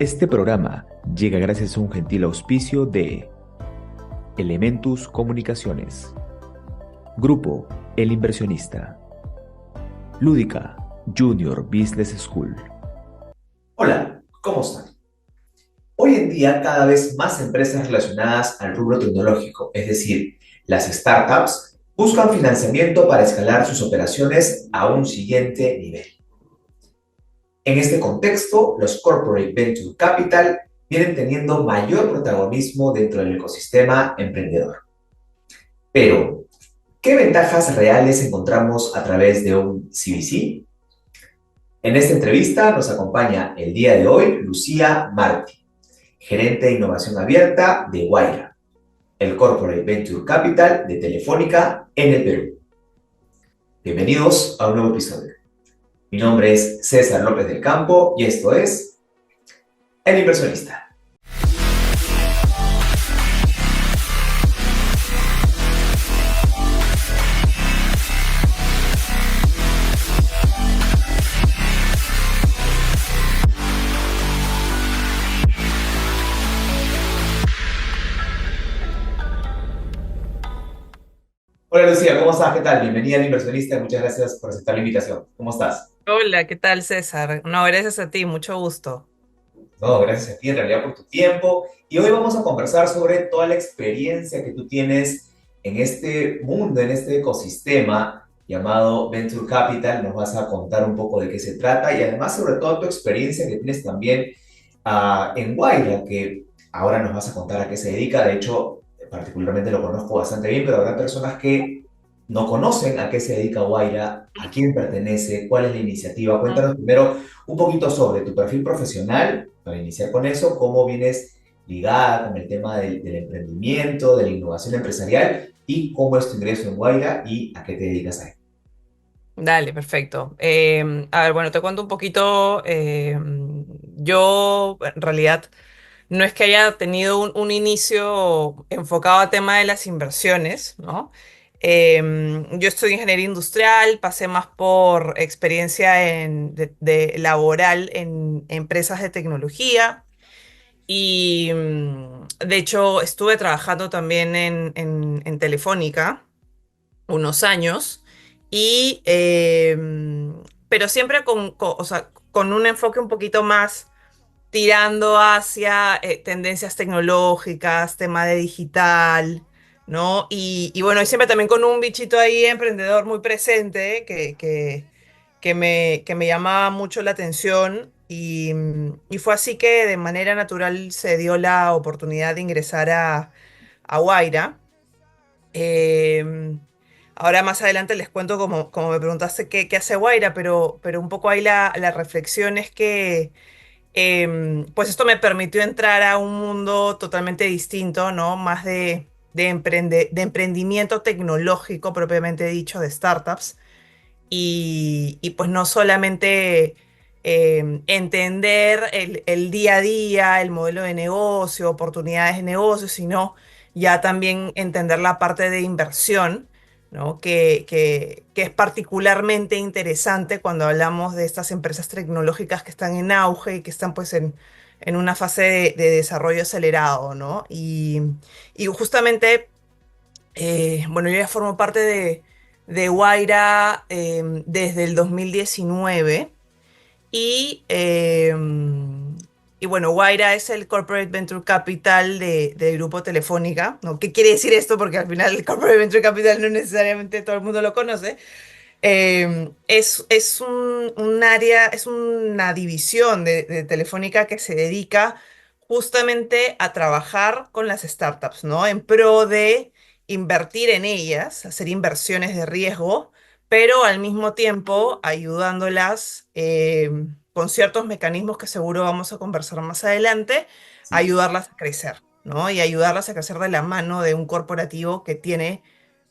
Este programa llega gracias a un gentil auspicio de Elementus Comunicaciones, Grupo El Inversionista, Lúdica Junior Business School. Hola, ¿cómo están? Hoy en día cada vez más empresas relacionadas al rubro tecnológico, es decir, las startups, buscan financiamiento para escalar sus operaciones a un siguiente nivel. En este contexto, los Corporate Venture Capital vienen teniendo mayor protagonismo dentro del ecosistema emprendedor. Pero, ¿qué ventajas reales encontramos a través de un CVC? En esta entrevista nos acompaña el día de hoy Lucía Martí, gerente de innovación abierta de Guaira, el Corporate Venture Capital de Telefónica en el Perú. Bienvenidos a un nuevo episodio. Mi nombre es César López del Campo y esto es El Inversionista. Hola Lucía, ¿cómo estás? ¿Qué tal? Bienvenida al Inversionista. Muchas gracias por aceptar la invitación. ¿Cómo estás? Hola, ¿qué tal, César? No, gracias a ti, mucho gusto. No, gracias a ti en realidad por tu tiempo. Y hoy vamos a conversar sobre toda la experiencia que tú tienes en este mundo, en este ecosistema llamado Venture Capital. Nos vas a contar un poco de qué se trata y además sobre todo tu experiencia que tienes también en Guaira, que ahora nos vas a contar a qué se dedica. De hecho, particularmente lo conozco bastante bien, pero habrá personas que no conocen a qué se dedica Guaira, a quién pertenece, cuál es la iniciativa. Mm. Cuéntanos primero un poquito sobre tu perfil profesional, para iniciar con eso, cómo vienes ligada con el tema del emprendimiento, de la innovación empresarial y cómo es tu ingreso en Guaira y a qué te dedicas ahí. Dale, perfecto. A ver, bueno, te cuento un poquito. Yo, en realidad, no es que haya tenido un inicio enfocado a tema de las inversiones, ¿no? Yo estudié ingeniería industrial, pasé más por experiencia de laboral en empresas de tecnología. Y de hecho estuve trabajando también en Telefónica unos años, y, pero siempre o sea, con un enfoque un poquito más tirando hacia tendencias tecnológicas, tema de digital, ¿no? Y bueno, y siempre también con un bichito ahí emprendedor muy presente que me llamaba mucho la atención, y fue así que de manera natural se dio la oportunidad de ingresar a Guaira. Em, Ahora más adelante les cuento, como me preguntaste, qué hace Guaira, pero un poco ahí la reflexión es que pues esto me permitió entrar a un mundo totalmente distinto, ¿no? Más de emprendimiento tecnológico propiamente dicho, de startups. Y pues no solamente entender el día a día, el modelo de negocio, oportunidades de negocio, sino ya también entender la parte de inversión, ¿no? Que es particularmente interesante cuando hablamos de estas empresas tecnológicas que están en auge y que están pues en una fase de desarrollo acelerado, ¿no? Y justamente, bueno, yo ya formo parte de Guaira desde el 2019, y, y bueno, Guaira es el Corporate Venture Capital del Grupo Telefónica, ¿no? ¿Qué quiere decir esto? Porque al final el Corporate Venture Capital no necesariamente todo el mundo lo conoce. Es un área, es una división de Telefónica que se dedica justamente a trabajar con las startups, ¿no? En pro de invertir en ellas, hacer inversiones de riesgo, pero al mismo tiempo ayudándolas con ciertos mecanismos que seguro vamos a conversar más adelante, Sí. ayudarlas a crecer, ¿no? Y ayudarlas a crecer de la mano de un corporativo que tiene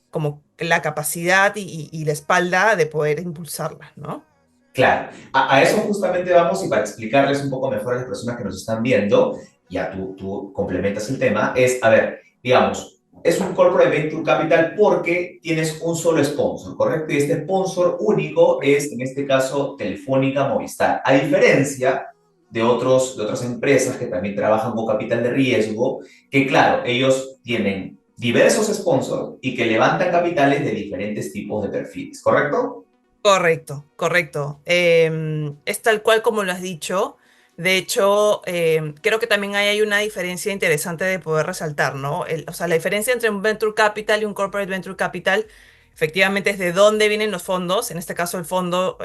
como la capacidad y la espalda de poder impulsarla, ¿no? Claro, a eso justamente vamos y para explicarles un poco mejor a las personas que nos están viendo, ya tú complementas el tema, es, a ver, digamos, es un corporate venture capital porque tienes un solo sponsor, ¿correcto? Y este sponsor único es, en este caso, Telefónica Movistar. A diferencia de otras empresas que también trabajan con capital de riesgo, que claro, ellos tienen diversos sponsors y que levantan capitales de diferentes tipos de perfiles, ¿correcto? Correcto, correcto. Es tal cual como lo has dicho. De hecho, creo que también ahí hay una diferencia interesante de poder resaltar, ¿no? O sea, la diferencia entre un venture capital y un corporate venture capital, efectivamente, es de dónde vienen los fondos. En este caso, el fondo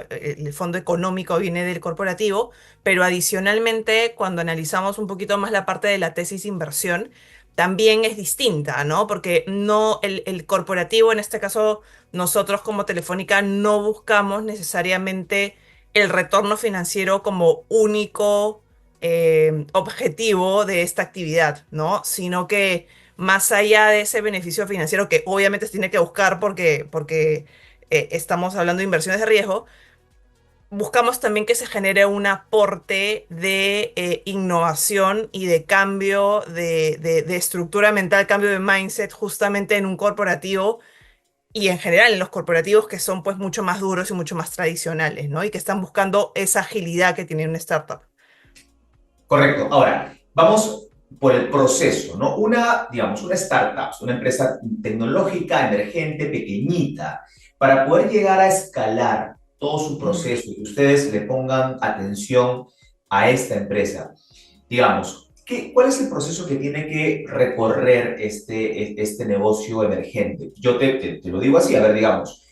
económico viene del corporativo, pero adicionalmente, cuando analizamos un poquito más la parte de la tesis de inversión, también es distinta, ¿no? Porque no el corporativo, en este caso nosotros como Telefónica no buscamos necesariamente el retorno financiero como único objetivo de esta actividad, ¿no? Sino que más allá de ese beneficio financiero que obviamente se tiene que buscar porque estamos hablando de inversiones de riesgo, buscamos también que se genere un aporte de innovación y de cambio de estructura mental, cambio de mindset justamente en un corporativo y en general en los corporativos que son pues mucho más duros y mucho más tradicionales, ¿no? Y que están buscando esa agilidad que tiene una startup. Correcto. Ahora, vamos por el proceso, ¿no? Digamos, una startup, una empresa tecnológica, emergente, pequeñita, para poder llegar a escalar todo su Ujú, proceso y que ustedes le pongan atención a esta empresa, digamos, ¿cuál es el proceso que tiene que recorrer este negocio emergente? Yo te lo digo así, a ver, digamos,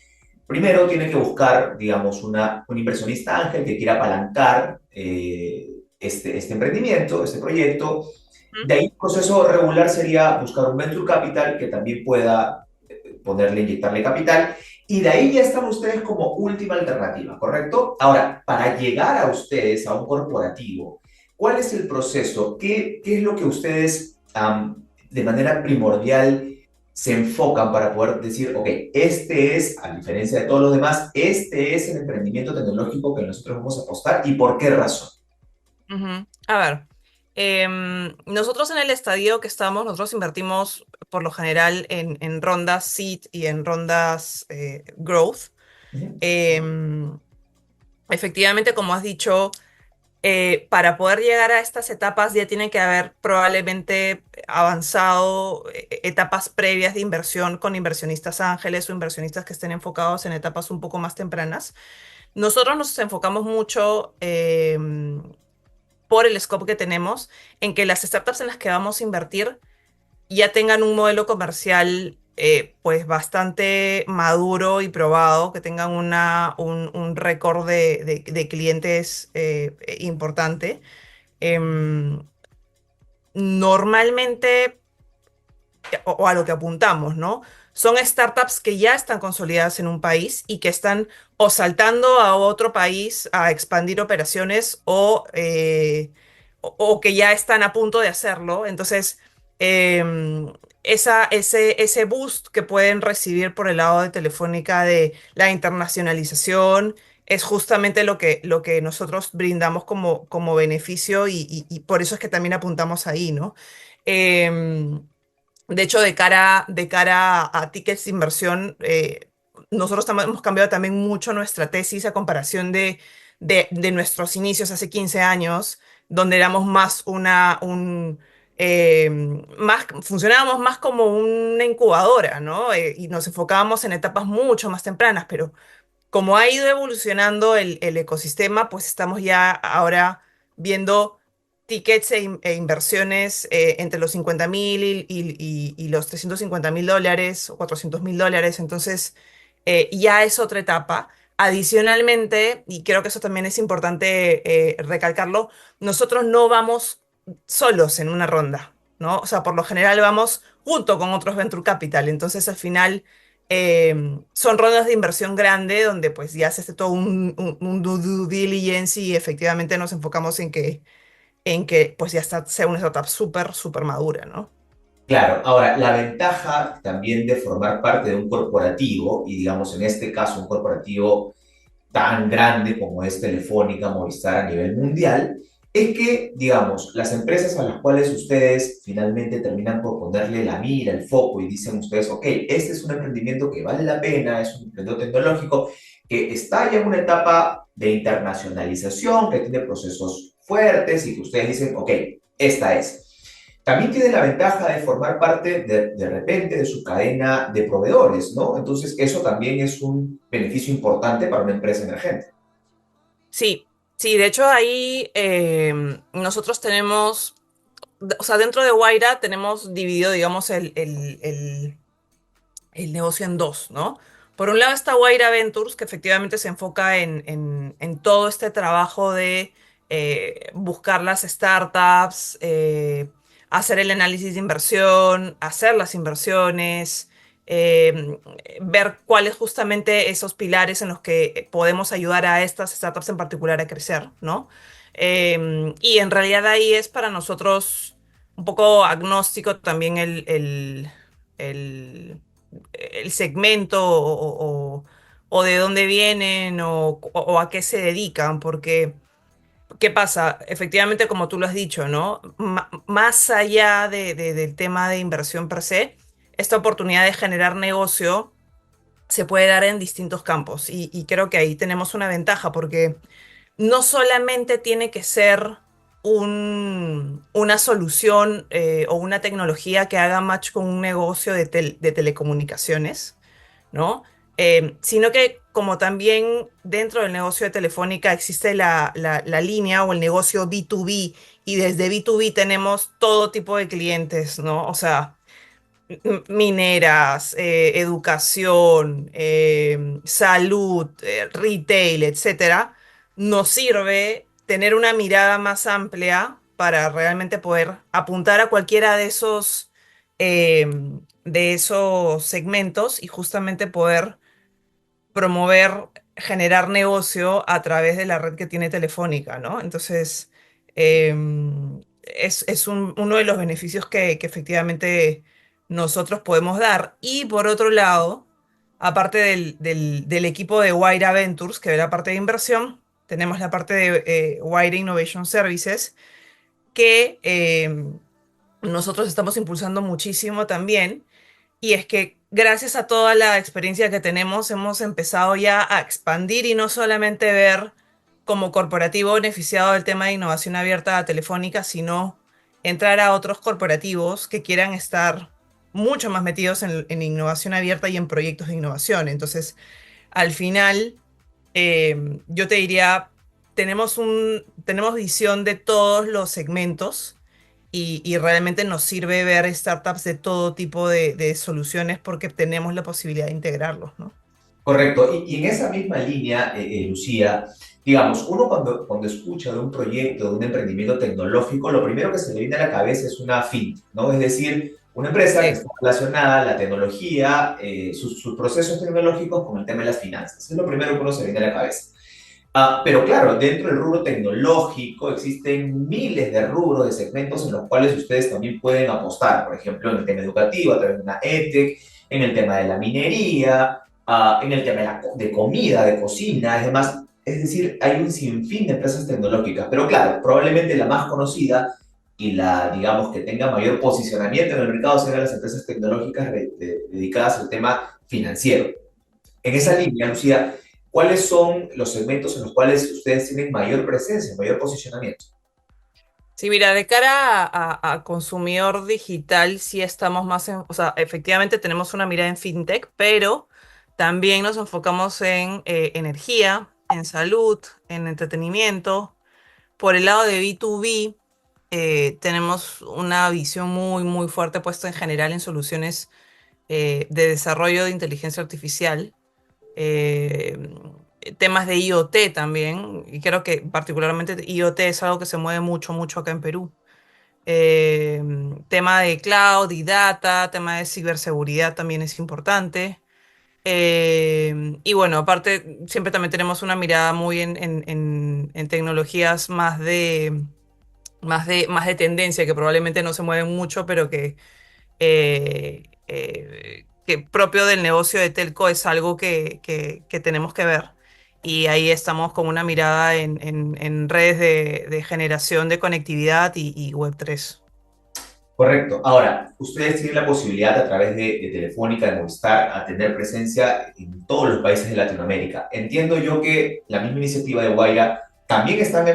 primero tiene que buscar, digamos, un inversionista ángel que quiera apalancar este emprendimiento, este proyecto. De ahí el proceso regular sería buscar un venture capital que también pueda inyectarle capital. Y de ahí ya están ustedes como última alternativa, ¿correcto? Ahora, para llegar a ustedes, a un corporativo, ¿cuál es el proceso? ¿Qué es lo que ustedes de manera primordial se enfocan para poder decir, ok, este es, a diferencia de todos los demás, este es el emprendimiento tecnológico que nosotros vamos a apostar y por qué razón? ujú. A ver, nosotros en el estadio que estamos, nosotros invertimos por lo general en rondas seed y en rondas growth. Ujú. Em, Efectivamente, como has dicho, para poder llegar a estas etapas ya tienen que haber probablemente avanzado etapas previas de inversión con inversionistas ángeles o inversionistas que estén enfocados en etapas un poco más tempranas. Nosotros nos enfocamos mucho por el scope que tenemos en que las startups en las que vamos a invertir ya tengan un modelo comercial pues bastante maduro y probado, que tengan un récord de clientes importante. Em, Normalmente, o a lo que apuntamos, ¿no? Son startups que ya están consolidadas en un país y que están o saltando a otro país a expandir operaciones o que ya están a punto de hacerlo. Entonces, ese boost que pueden recibir por el lado de Telefónica de la internacionalización es justamente lo que nosotros brindamos como beneficio y por eso es que también apuntamos ahí, ¿no? Em, de hecho, de cara a tickets de inversión, nosotros hemos cambiado también mucho nuestra tesis a comparación de nuestros inicios hace 15 años, donde éramos más funcionábamos más como una incubadora, ¿no? Y nos enfocábamos en etapas mucho más tempranas, pero como ha ido evolucionando el ecosistema, pues estamos ya ahora viendo tickets e inversiones entre los 50.000 y los $350.000 o $400.000. Entonces, ya es otra etapa. Adicionalmente, y creo que eso también es importante recalcarlo, nosotros no vamos solos en una ronda, ¿no? O sea, por lo general vamos junto con otros Venture Capital. Entonces, al final son rondas de inversión grande donde pues ya se hace todo un due diligence y efectivamente nos enfocamos en que pues ya sea una startup súper, súper madura, ¿no? Claro, ahora, la ventaja también de formar parte de un corporativo, y digamos en este caso un corporativo tan grande como es Telefónica, Movistar a nivel mundial, es que, digamos, las empresas a las cuales ustedes finalmente terminan por ponerle la mira, el foco y dicen ustedes, ok, este es un emprendimiento que vale la pena, es un emprendimiento tecnológico que está ya en una etapa de internacionalización, que tiene procesos fuertes y que ustedes dicen, ok, esta es. También tiene la ventaja de formar parte de repente de su cadena de proveedores, ¿no? Entonces, eso también es un beneficio importante para una empresa emergente. Sí, sí, de hecho ahí nosotros tenemos, o sea, dentro de Guaira tenemos dividido, digamos, el negocio en dos, ¿no? Por un lado está Guaira Ventures, que efectivamente se enfoca en todo este trabajo de buscar las startups, hacer el análisis de inversión, hacer las inversiones, eh, ver cuáles justamente esos pilares en los que podemos ayudar a estas startups en particular a crecer, ¿no? Y en realidad ahí es para nosotros un poco agnóstico también el el segmento o de dónde vienen o a qué se dedican, porque ¿qué pasa? Efectivamente, como tú lo has dicho, ¿no? Más allá del tema de inversión per se, esta oportunidad de generar negocio se puede dar en distintos campos y creo que ahí tenemos una ventaja porque no solamente tiene que ser una solución o una tecnología que haga match con un negocio de telecomunicaciones, ¿no? Sino que como también dentro del negocio de Telefónica existe la línea o el negocio B2B y desde B2B tenemos todo tipo de clientes, ¿no? O sea, mineras, educación, salud, retail, etcétera, nos sirve tener una mirada más amplia para realmente poder apuntar a cualquiera eh, de esos segmentos y justamente poder promover, generar negocio a través de la red que tiene Telefónica, ¿no? Entonces, es uno de los beneficios que efectivamente nosotros podemos dar. Y por otro lado, aparte del equipo de Wire Ventures, que ve la parte de inversión, tenemos la parte de Wire Innovation Services, que nosotros estamos impulsando muchísimo también y es que gracias a toda la experiencia que tenemos, hemos empezado ya a expandir y no solamente ver como corporativo beneficiado del tema de innovación abierta a Telefónica, sino entrar a otros corporativos que quieran estar mucho más metidos en innovación abierta y en proyectos de innovación. Entonces, al final, yo te diría, tenemos visión de todos los segmentos y realmente nos sirve ver startups de todo tipo de soluciones porque tenemos la posibilidad de integrarlos, ¿no? Correcto. Y en esa misma línea, Lucía, digamos, uno cuando escucha de un proyecto, de un emprendimiento tecnológico, lo primero que se le viene a la cabeza es una fintech, ¿no? Es decir, una empresa que Sí. está relacionada a la tecnología, sus procesos tecnológicos con el tema de las finanzas. Es lo primero que uno se le viene a la cabeza. Pero claro, dentro del rubro tecnológico existen miles de rubros, de segmentos en los cuales ustedes también pueden apostar. Por ejemplo, en el tema educativo, a través de una EdTech, en el tema de la minería, en el tema de comida, de cocina, es demás. Es decir, hay un sinfín de empresas tecnológicas. Pero claro, probablemente la más conocida y la, digamos, que tenga mayor posicionamiento en el mercado sean las empresas tecnológicas dedicadas al tema financiero. En esa línea, Lucía, ¿cuáles son los segmentos en los cuales ustedes tienen mayor presencia, mayor posicionamiento? Sí, mira, de cara a consumidor digital, sí estamos más o sea, efectivamente tenemos una mirada en fintech, pero también nos enfocamos en energía, en salud, en entretenimiento. Por el lado de B2B, tenemos una visión muy, muy fuerte puesta en general en soluciones de desarrollo de inteligencia artificial, eh, temas de IoT también, y creo que particularmente IoT es algo que se mueve mucho, mucho acá en Perú. Eh, Tema de cloud y data, tema de ciberseguridad también es importante. Y bueno, aparte, siempre también tenemos una mirada muy en tecnologías más de tendencia, que probablemente no se mueven mucho, pero que propio del negocio de telco es algo que tenemos que ver. Y ahí estamos con una mirada en redes de generación de conectividad y Web3. Correcto. Ahora, ustedes tienen la posibilidad a través de Telefónica, de Movistar, a tener presencia en todos los países de Latinoamérica. Entiendo yo que la misma iniciativa de Guaira también están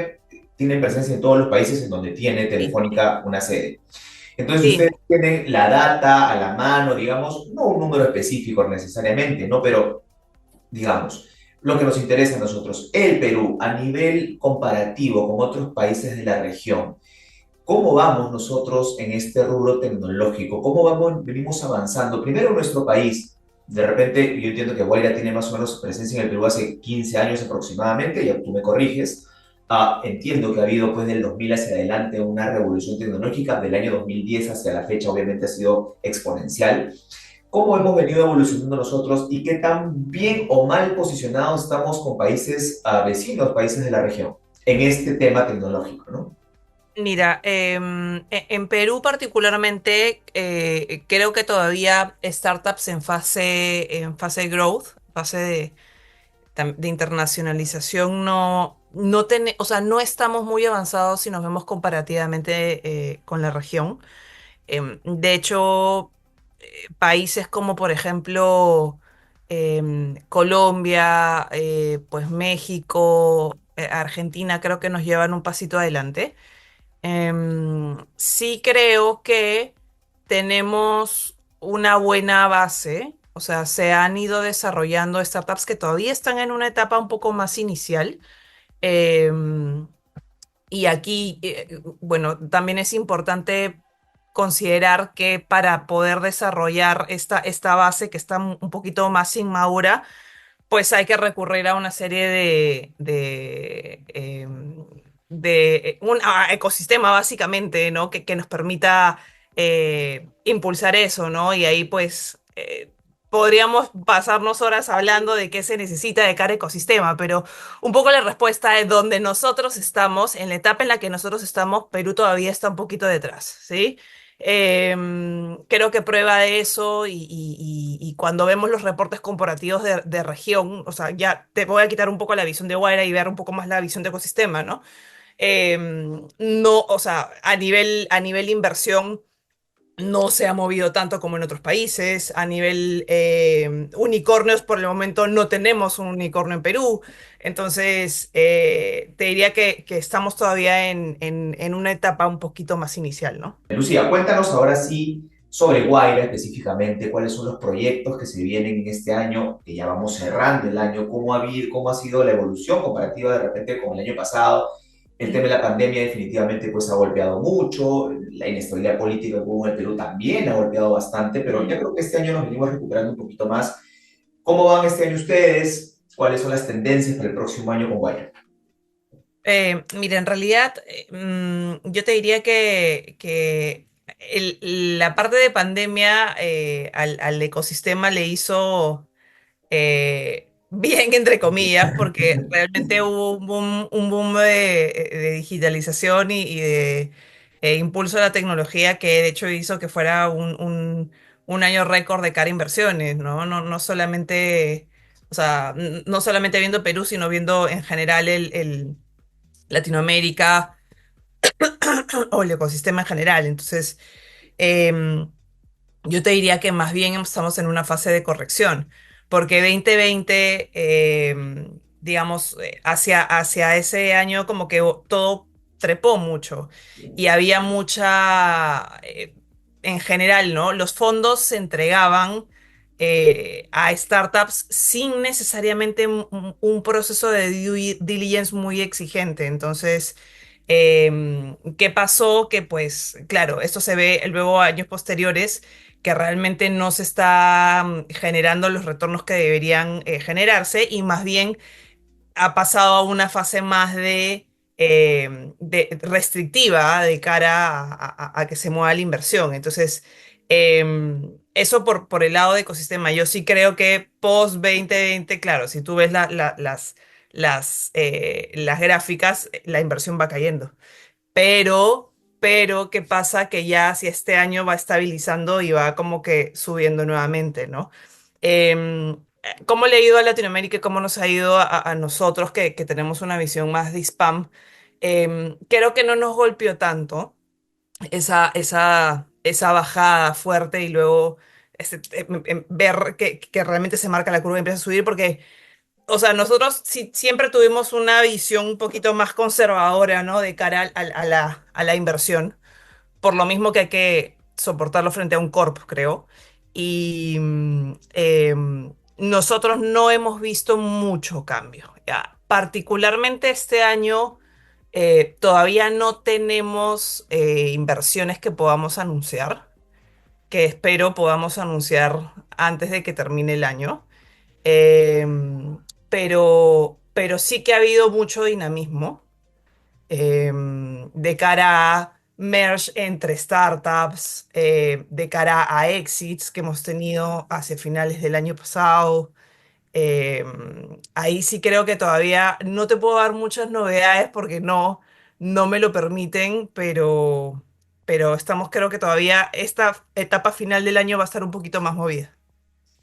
tienen presencia en todos los países en donde tiene Sí, Telefónica una sede. Entonces sí. ustedes tienen la data a la mano, digamos, no un número específico necesariamente, ¿no? Pero digamos, lo que nos interesa a nosotros, el Perú, a nivel comparativo con otros países de la región, ¿cómo vamos nosotros en este rubro tecnológico? ¿Cómo vamos, venimos avanzando? Primero en nuestro país. De repente, yo entiendo que Guaira tiene más o menos presencia en el Perú hace 15 años aproximadamente, ya tú me corriges. Entiendo que ha habido pues del 2000 hacia adelante una revolución tecnológica, del año 2010 hacia la fecha obviamente ha sido exponencial. ¿Cómo hemos venido evolucionando nosotros y qué tan bien o mal posicionados estamos con países vecinos, países de la región, en este tema tecnológico, ¿no? Mira, en Perú particularmente, creo que todavía startups en fase de growth, fase de internacionalización, o sea, no estamos muy avanzados si nos vemos comparativamente con la región. De hecho, países como por ejemplo Colombia, pues México, Argentina, creo que nos llevan un pasito adelante. Sí creo que tenemos una buena base, o sea, se han ido desarrollando startups que todavía están en una etapa un poco más inicial. em, y aquí, bueno, también es importante considerar que para poder desarrollar esta base que está un poquito más inmadura, pues hay que recurrir a una serie de un ecosistema básicamente, ¿no? Que nos permita impulsar eso, ¿no? Y ahí pues podríamos pasarnos horas hablando de qué se necesita de cada ecosistema, pero un poco la respuesta es donde nosotros estamos, en la etapa en la que nosotros estamos, Perú todavía está un poquito detrás, ¿sí? Creo que prueba de eso y cuando vemos los reportes comparativos de región, o sea, ya te voy a quitar un poco la visión de Guaira y ver un poco más la visión de ecosistema, ¿no? No, o sea, a nivel inversión no se ha movido tanto como en otros países. A nivel unicornios, por el momento no tenemos un unicornio en Perú. Entonces, te diría que estamos todavía en una etapa un poquito más inicial, ¿no? Lucía, cuéntanos ahora sí sobre Guaira específicamente, cuáles son los proyectos que se vienen en este año, que ya vamos cerrando el año, cómo ha sido la evolución comparativa de repente con el año pasado. El tema de la pandemia definitivamente pues ha golpeado mucho, la inestabilidad política que hubo en el Perú también ha golpeado bastante, pero ya creo que este año nos venimos recuperando un poquito más. ¿Cómo van este año ustedes? ¿Cuáles son las tendencias para el próximo año con Guaira? Mira, en realidad, yo te diría que la parte de pandemia al ecosistema le hizo bien, entre comillas, porque realmente hubo un boom de digitalización y de impulso a la tecnología que de hecho hizo que fuera un año récord de cara a inversiones, ¿no? No solamente, o sea, no solamente viendo Perú, sino viendo en general Latinoamérica o el ecosistema en general. Entonces, em, yo te diría que más bien estamos en una fase de corrección, porque 2020, digamos, hacia ese año como que todo trepó mucho y había mucha, en general, ¿no? Los fondos se entregaban a startups sin necesariamente un proceso de due diligence muy exigente. Entonces, ¿qué pasó? Que pues, claro, esto se ve luego años posteriores que realmente no se está generando los retornos que deberían generarse y más bien ha pasado a una fase más de restrictiva de cara a que se mueva la inversión. Entonces, eso por el lado de ecosistema. Yo sí creo que post 2020, claro, si tú ves las gráficas, la inversión va cayendo. Pero, ¿qué pasa? Que ya hacia este año va estabilizando y va como que subiendo nuevamente, ¿no? ¿Cómo le ha ido a Latinoamérica y cómo nos ha ido a nosotros que tenemos una visión más de spam? Creo que no nos golpeó tanto esa bajada fuerte y luego ver que realmente se marca la curva y empieza a subir porque o sea, nosotros siempre tuvimos una visión un poquito más conservadora, ¿no? De cara a la inversión, por lo mismo que hay que soportarlo frente a un corp, creo. Y nosotros no hemos visto mucho cambio. Ya. Particularmente este año, todavía no tenemos inversiones que podamos anunciar, que espero podamos anunciar antes de que termine el año. Pero sí que ha habido mucho dinamismo de cara a merge entre startups, de cara a exits que hemos tenido hacia finales del año pasado. Ahí sí creo que todavía no te puedo dar muchas novedades porque no me lo permiten, pero estamos, creo que todavía esta etapa final del año va a estar un poquito más movida.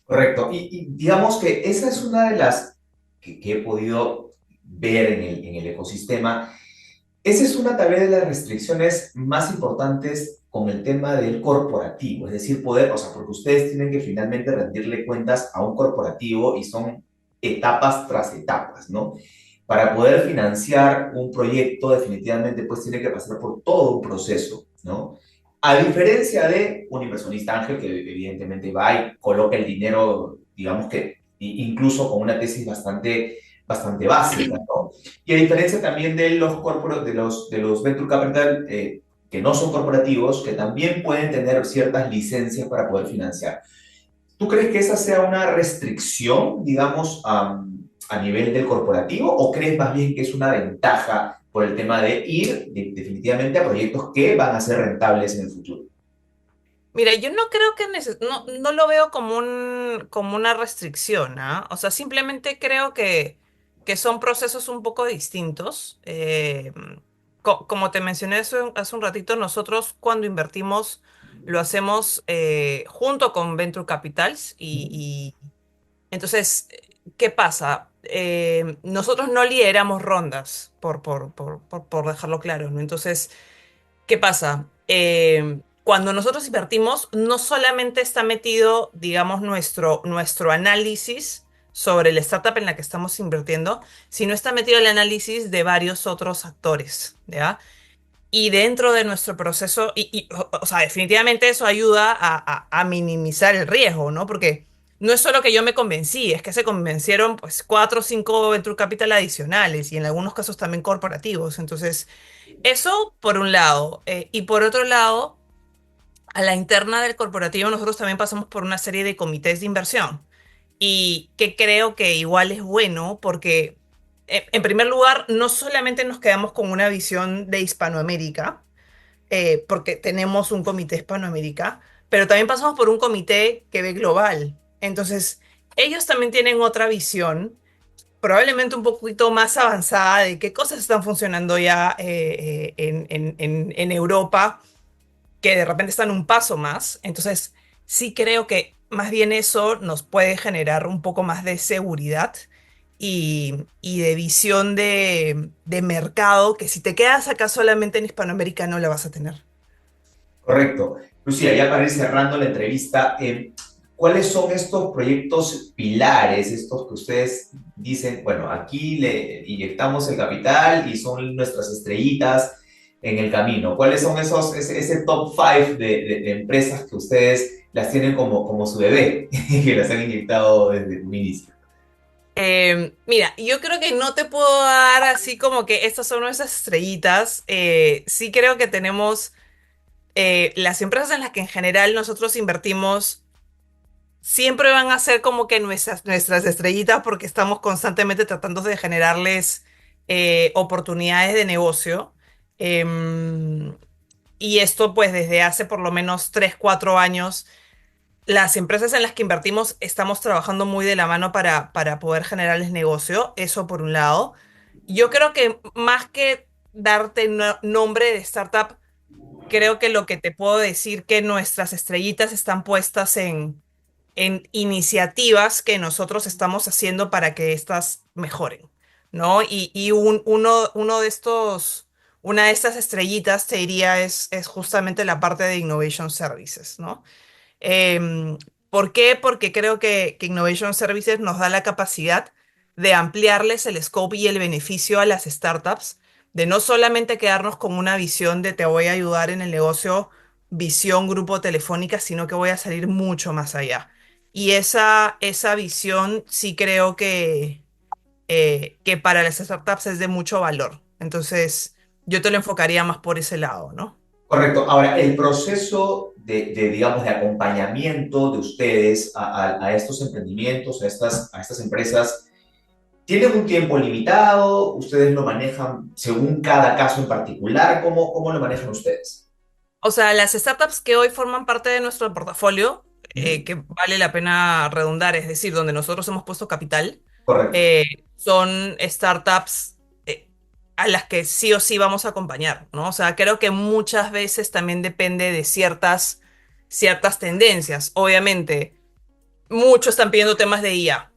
Correcto. Y digamos que esa es una de las que he podido ver en el ecosistema. Esa es una tal vez de las restricciones más importantes con el tema del corporativo, es decir, poder, o sea, porque ustedes tienen que finalmente rendirle cuentas a un corporativo y son etapas tras etapas, ¿no? Para poder financiar un proyecto, definitivamente, pues tiene que pasar por todo un proceso, ¿no? A diferencia de un inversionista ángel que evidentemente va y coloca el dinero, digamos que incluso con una tesis bastante básica, ¿no? Y a diferencia también de los de los venture capital que no son corporativos, que también pueden tener ciertas licencias para poder financiar. ¿Tú crees que esa sea una restricción, digamos, a nivel del corporativo o crees más bien que es una ventaja por el tema de ir definitivamente a proyectos que van a ser rentables en el futuro? Mira, yo no creo que no lo veo como como una restricción, ¿ah? O sea, simplemente creo que son procesos un poco distintos. Como te mencioné hace un ratito, nosotros cuando invertimos lo hacemos junto con Venture Capitals y entonces, ¿qué pasa? Nosotros no lideramos rondas, por dejarlo claro, ¿no? Entonces, ¿qué pasa? Cuando nosotros invertimos, no solamente está metido, digamos, nuestro análisis sobre la startup en la que estamos invirtiendo, sino está metido el análisis de varios otros actores, ¿ya? Y dentro de nuestro proceso, o sea, definitivamente eso ayuda a minimizar el riesgo, ¿no? Porque no es solo que yo me convencí, es que se convencieron pues cuatro o cinco venture capital adicionales y en algunos casos también corporativos. Entonces, eso por un lado. Y por otro lado, a la interna del corporativo nosotros también pasamos por una serie de comités de inversión. Y que creo que igual es bueno porque, en primer lugar, no solamente nos quedamos con una visión de Hispanoamérica, porque tenemos un comité Hispanoamérica, pero también pasamos por un comité que ve global. Entonces, ellos también tienen otra visión probablemente un poquito más avanzada de qué cosas están funcionando ya en Europa, que de repente están un paso más. Entonces, sí creo que más bien eso nos puede generar un poco más de seguridad y de visión de mercado, que si te quedas acá solamente en Hispanoamérica no la vas a tener. Correcto. Lucía, ya para ir cerrando la entrevista, ¿cuáles son estos proyectos pilares, estos que ustedes dicen, bueno, aquí le inyectamos el capital y son nuestras estrellitas en el camino? ¿Cuáles son ese top 5 de empresas que ustedes las tienen como su bebé, que las han inyectado desde un inicio? Mira, yo creo que no te puedo dar así como que estas son nuestras estrellitas. Sí creo que tenemos las empresas en las que en general nosotros invertimos siempre van a ser como que nuestras estrellitas porque estamos constantemente tratando de generarles oportunidades de negocio. Em, y esto pues desde hace por lo menos 3 4 años, las empresas en las que invertimos estamos trabajando muy de la mano para poder generarles negocio, eso por un lado. Yo creo que más que darte nombre de startup, creo que lo que te puedo decir que nuestras estrellitas están puestas en iniciativas que nosotros estamos haciendo para que éstas mejoren, ¿no? Uno de una de estas estrellitas, te diría, es justamente la parte de Innovation Services, ¿no? ¿Por qué? Porque creo que Innovation Services nos da la capacidad de ampliarles el scope y el beneficio a las startups, de no solamente quedarnos con una visión de te voy a ayudar en el negocio, visión grupo Telefónica, sino que voy a salir mucho más allá. Y esa visión sí creo que para las startups es de mucho valor. Entonces, yo te lo enfocaría más por ese lado, ¿no? Correcto. Ahora, el proceso digamos, de acompañamiento de ustedes a estos emprendimientos, a estas empresas, ¿tienen un tiempo limitado? ¿Ustedes lo manejan según cada caso en particular? ¿Cómo lo manejan ustedes? O sea, las startups que hoy forman parte de nuestro portafolio, Ujú. que vale la pena redundar, es decir, donde nosotros hemos puesto capital, Correcto. eh, son startups a las que sí o sí vamos a acompañar, ¿no? O sea, creo que muchas veces también depende de ciertas tendencias. Obviamente, muchos están pidiendo temas de IA,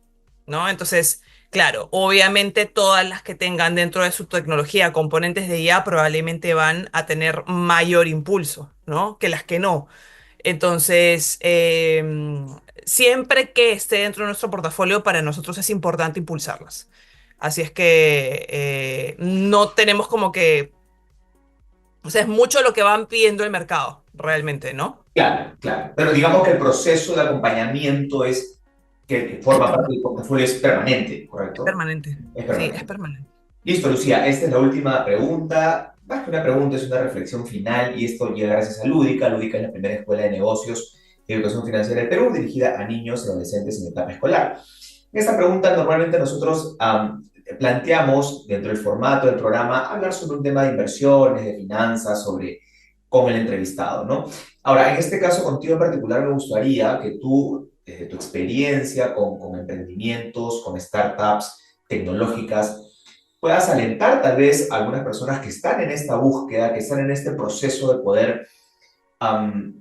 ¿no? Entonces, claro, obviamente todas las que tengan dentro de su tecnología componentes de IA probablemente van a tener mayor impulso, ¿no? Que las que no. Entonces, siempre que esté dentro de nuestro portafolio, para nosotros es importante impulsarlas. Así es que no tenemos como que, o sea, es mucho lo que van pidiendo el mercado, realmente, ¿no? Claro, claro. Pero digamos que el proceso de acompañamiento que Es forma parte del portafolio es permanente, ¿correcto? permanente. Es Sí, es permanente. permanente. Listo, Lucía, esta es la última pregunta. Más que una pregunta, es una reflexión final y esto llega gracias a Lúdica. Lúdica es la primera escuela de negocios y educación financiera del Perú, dirigida a niños y adolescentes en etapa escolar. En esta pregunta normalmente nosotros planteamos dentro del formato del programa hablar sobre un tema de inversiones, de finanzas, sobre con el entrevistado, ¿no? Ahora, en este caso contigo en particular me gustaría que tú, desde tu experiencia con emprendimientos, con startups tecnológicas, puedas alentar tal vez a algunas personas que están en esta búsqueda, que están en este proceso de poder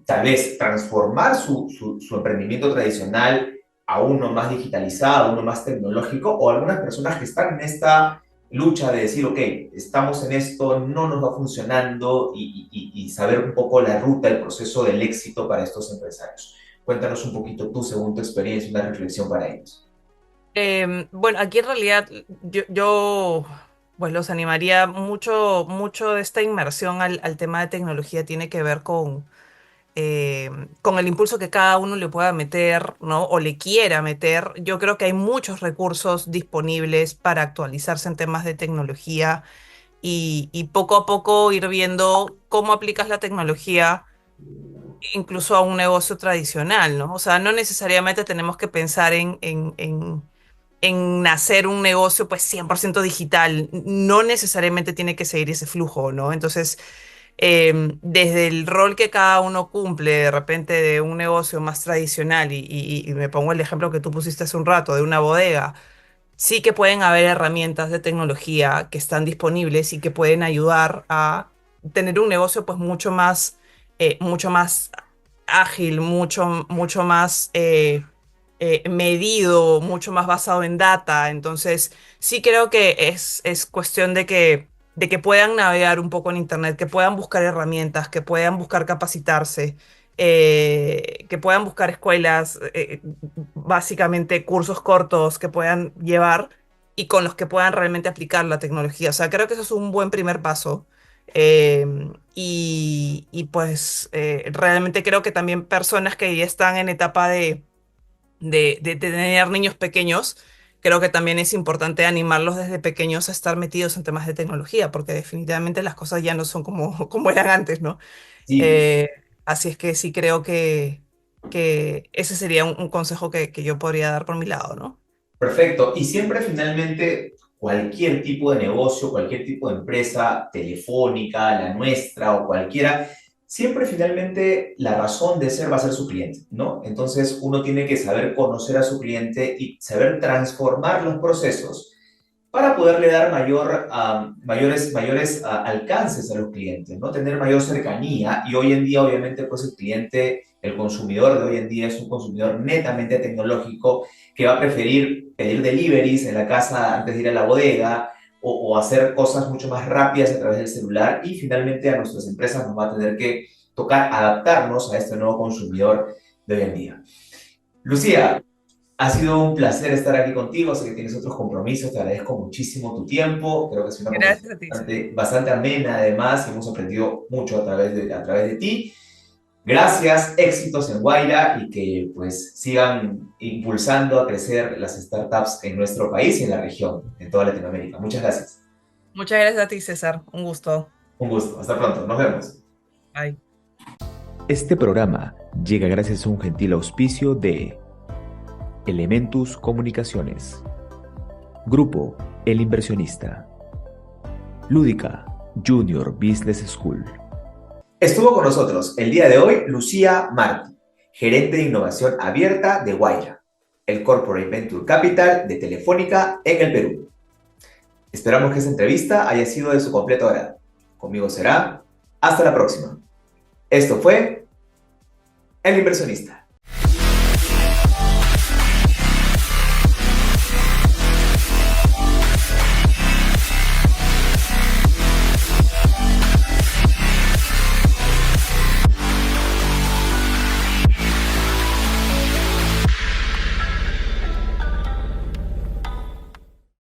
tal vez transformar su emprendimiento tradicional a uno más digitalizado, a uno más tecnológico, o algunas personas que están en esta lucha de decir, ok, estamos en esto, no nos va funcionando y saber un poco la ruta, el proceso del éxito para estos empresarios. Cuéntanos un poquito tú, según tu experiencia, una reflexión para ellos. Bueno, aquí en realidad pues los animaría mucho, mucho de esta inmersión al tema de tecnología tiene que ver con el impulso que cada uno le pueda meter, ¿no? O le quiera meter. Yo creo que hay muchos recursos disponibles para actualizarse en temas de tecnología y poco a poco ir viendo cómo aplicas la tecnología incluso a un negocio tradicional, ¿no? O sea, no necesariamente tenemos que pensar en hacer un negocio pues 100% digital. No necesariamente tiene que seguir ese flujo, ¿no? Entonces, desde el rol que cada uno cumple de repente de un negocio más tradicional y me pongo el ejemplo que tú pusiste hace un rato de una bodega, sí que pueden haber herramientas de tecnología que están disponibles y que pueden ayudar a tener un negocio pues mucho más ágil, mucho más medido, mucho más basado en data. Entonces, sí creo que es cuestión de que puedan navegar un poco en Internet, que puedan buscar herramientas, que puedan buscar capacitarse, que puedan buscar escuelas, básicamente cursos cortos que puedan llevar y con los que puedan realmente aplicar la tecnología. O sea, creo que eso es un buen primer paso. Pues realmente creo que también personas que ya están en etapa de tener niños pequeños, creo que también es importante animarlos desde pequeños a estar metidos en temas de tecnología, porque definitivamente las cosas ya no son como, como eran antes, ¿no? Sí, Eh, Así es que sí creo que ese sería un consejo que yo podría dar por mi lado, ¿no? perfecto. Y siempre finalmente cualquier tipo de negocio, cualquier tipo de empresa telefónica, la nuestra o cualquiera, siempre finalmente la razón de ser va a ser su cliente, ¿no? Entonces uno tiene que saber conocer a su cliente y saber transformar los procesos para poderle dar mayores alcances a los clientes, ¿no? Tener mayor cercanía y hoy en día, obviamente, pues el cliente, el consumidor de hoy en día es un consumidor netamente tecnológico que va a preferir pedir deliveries en la casa antes de ir a la bodega o hacer cosas mucho más rápidas a través del celular y finalmente a nuestras empresas nos va a tener que tocar adaptarnos a este nuevo consumidor de hoy en día. Lucía, Ha sido un placer estar aquí contigo. Sé que tienes otros compromisos. Te agradezco muchísimo tu tiempo. Creo que es una conversación Gracias a ti, César. bastante amena, además, y hemos aprendido mucho a través de ti. Gracias, éxitos en Guaira y que pues sigan impulsando a crecer las startups en nuestro país y en la región, en toda Latinoamérica. Muchas gracias. Muchas gracias a ti, César. Un gusto. Un gusto. Hasta pronto. Nos vemos. Bye. Este programa llega gracias a un gentil auspicio de Elementus Comunicaciones, Grupo El Inversionista, Lúdica Junior Business School. Estuvo con nosotros el día de hoy Lucía Martí, gerente de innovación abierta de Guaira, el Corporate Venture Capital de Telefónica en el Perú. Esperamos que esta entrevista haya sido de su completo agrado. Conmigo será hasta la próxima. Esto fue El Inversionista.